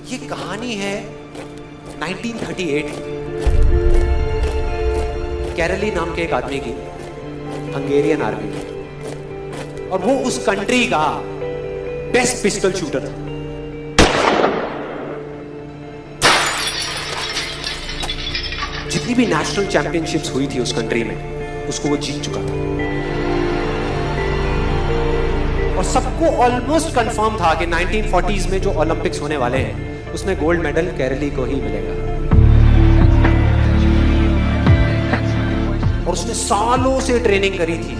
ये कहानी है 1938 कैरली नाम के एक आदमी की, हंगेरियन आर्मी में, और वो उस कंट्री का बेस्ट पिस्टल शूटर था। जितनी भी नेशनल चैंपियनशिप्स हुई थी उस कंट्री में, उसको वो जीत चुका था। और सबको ऑलमोस्ट कंफर्म था कि 1940s में जो ओलंपिक्स होने वाले हैं उसमें गोल्ड मेडल कैरली को ही मिलेगा। और उसने सालों से ट्रेनिंग करी थी।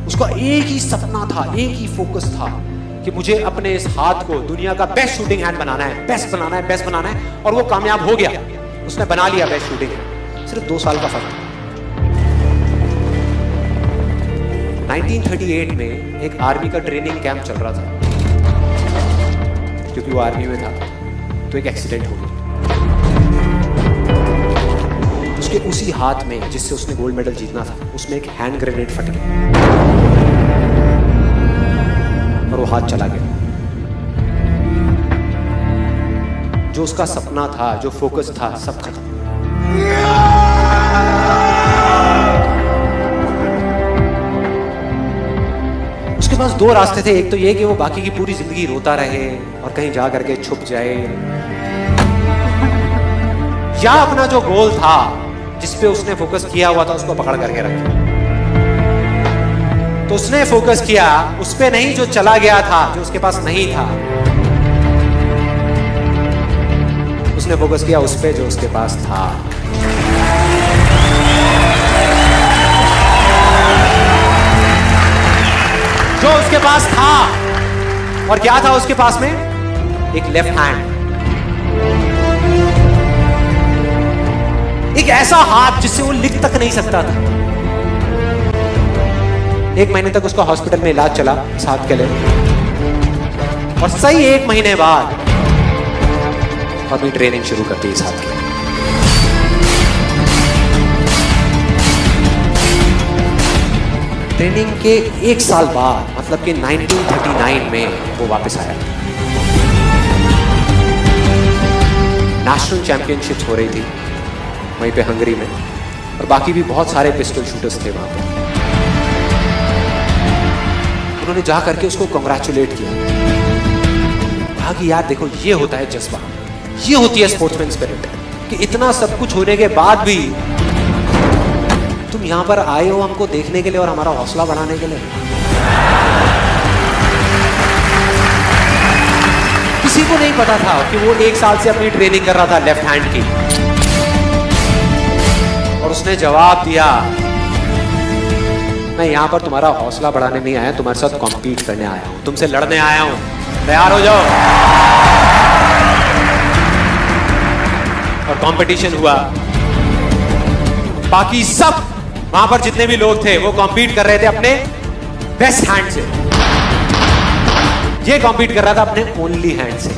उसका एक ही सपना था, एक ही फोकस था कि मुझे अपने इस हाथ को दुनिया का बेस्ट शूटिंग हैंड बनाना है, बेस्ट बनाना है, बेस्ट बनाना है। और वो कामयाब हो गया, उसने बना लिया बेस्ट शूटिंग हैंड। सिर्फ 2 साल का फर्क था। 1938 में एक आर्मी का ट्रेनिंग कैंप चल रहा था, क्योंकि वो आर्मी में था, तो एक एक्सीडेंट हो गया। उसके उसी हाथ में जिससे उसने गोल्ड मेडल जीतना था, उसमें एक हैंड ग्रेनेड फट गया और वो हाथ चला गया। जो उसका सपना था, जो फोकस था, सब खत्म। उसके पास 2 रास्ते थे। एक तो ये कि वो बाकी की पूरी जिंदगी रोता रहे और कहीं जा करके छुप जाए, या अपना जो गोल था, जिस पे उसने फोकस किया हुआ था, उसको पकड़ करके रखे। तो उसने फोकस किया उस पे नहीं जो चला गया था, जो उसके पास नहीं था। उसने फोकस किया उस पे जो उसके पास था। जो उसके पास था, और क्या था उसके पास में? एक लेफ्ट हैंड, एक ऐसा हाथ जिससे वो लिख तक नहीं सकता था। 1 महीने तक उसका हॉस्पिटल में इलाज चला इस हाथ के लिए, और सही 1 महीने बाद अपनी ट्रेनिंग शुरू करती इस हाथ के लिए। ट्रेनिंग के 1 साल बाद, मतलब कि 1939 में वो वापस आया। नेशनल चैंपियनशिप्स हो रही थी वहीं पे हंगरी में, और बाकी भी बहुत सारे पिस्टल शूटर्स थे वहां पे। उन्होंने जा करके उसको कांग्रेचुलेट किया, कहा कि यार देखो, ये होता है जज्बा, ये होती है स्पोर्ट्समैन स्पिरिट, कि इतना सब कुछ होने के बाद भी तुम यहां पर आए हो हमको देखने के लिए और हमारा हौसला बढ़ाने के लिए। किसी को नहीं पता था कि वो 1 साल से अपनी ट्रेनिंग कर रहा था लेफ्ट हैंड की, और उसने जवाब दिया, मैं यहां पर तुम्हारा हौसला बढ़ाने नहीं आया, तुम्हारे साथ कॉम्पीट करने आया हूं, तुमसे लड़ने आया हूं, तैयार हो जाओ। और कंपटीशन हुआ। बाकी सब वहां पर जितने भी लोग थे वो कॉम्पीट कर रहे थे अपने बेस्ट हैंड से। ये कॉम्पीट कर रहा था अपने ओनली हैंड से,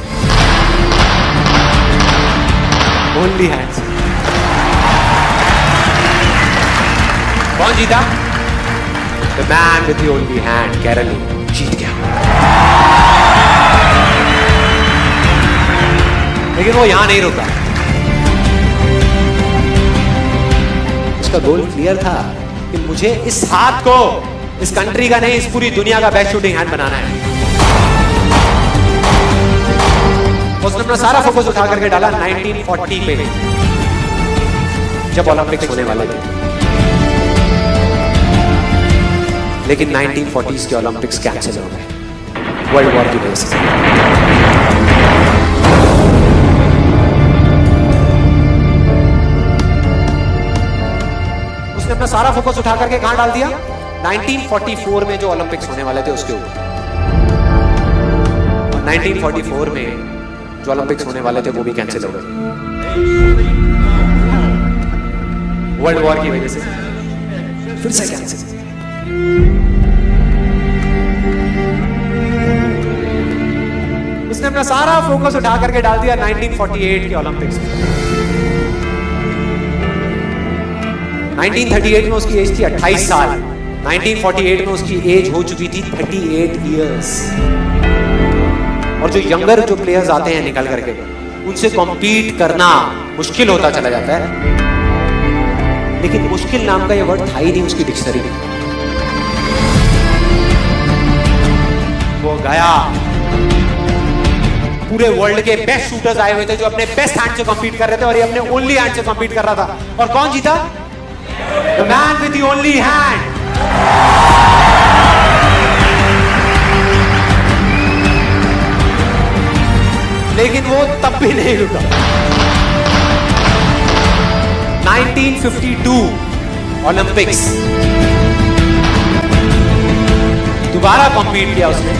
ओनली हैंड से। कौन जीता? The man with the only hand, Kairali जीत गया। लेकिन वो यहां नहीं रुका। उसका गोल क्लियर था कि मुझे इस हाथ को, इस कंट्री का नहीं, इस पूरी दुनिया का बेस्ट शूटिंग हैंड बनाना है। उसने अपना सारा फोकस उठा करके डाला 1940 पे, जब ओलंपिक्स होने वाले थे। लेकिन 1940s के ओलंपिक्स कैंसिल हो गए वर्ल्ड वॉर की वजह से। उसने अपना सारा फोकस उठा करके कहां डाल दिया? 1944 में जो ओलंपिक्स होने वाले थे उसके ऊपर। और 1944 में जो ओलंपिक्स होने वाले थे वो भी कैंसिल हो गए वर्ल्ड वॉर की वजह से। फिर से कैंसिल। उसने अपना सारा फोकस उठा करके डाल दिया 1948 के ओलंपिक्स में। 1938 में उसकी एज थी 28 साल, 1948 में उसकी एज हो चुकी थी 38 इयर्स। और जो यंगर जो प्लेयर्स आते हैं निकल करके, उनसे कॉम्पीट करना मुश्किल होता चला जाता है। लेकिन मुश्किल नाम का ये वर्ड था ही नहीं उसकी डिक्शनरी में। वो गया, पूरे वर्ल्ड के बेस्ट शूटर्स आए हुए थे जो अपने बेस्ट हैंड से कॉम्पीट कर रहे थे, और ये अपने ओनली हैंड से कॉम्पीट कर रहा था। और कौन जीता? The man with the only hand. लेकिन वो तब भी नहीं रुका। 1952 ओलंपिक्स, दोबारा कॉम्पीट किया उसने,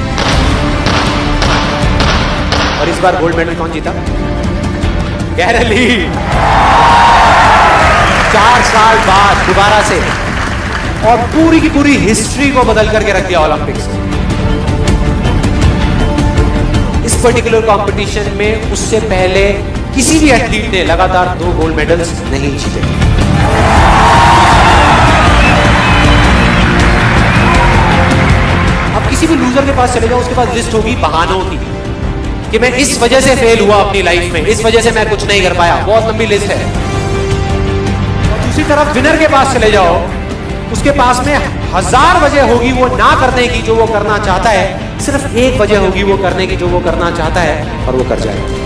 और इस बार गोल्ड मेडल कौन जीता? गैरल ली। 4 साल बाद दोबारा से, और पूरी की पूरी हिस्ट्री को बदल करके रख दिया ओलंपिक्स। इस पर्टिकुलर कंपटीशन में उससे पहले किसी भी एथलीट ने लगातार 2 गोल्ड मेडल्स नहीं जीते। अब किसी भी लूजर के पास चले जाओ, उसके पास लिस्ट होगी बहानों की कि मैं इस वजह से फेल हुआ अपनी लाइफ में, इस वजह से मैं कुछ नहीं कर पाया। बहुत लंबी लिस्ट है। और दूसरी तरफ विनर के पास चले जाओ, उसके पास में 1000 वजह होगी वो ना करने की जो वो करना चाहता है, सिर्फ एक वजह होगी वो करने की जो वो करना चाहता है, और वो कर जाएगा।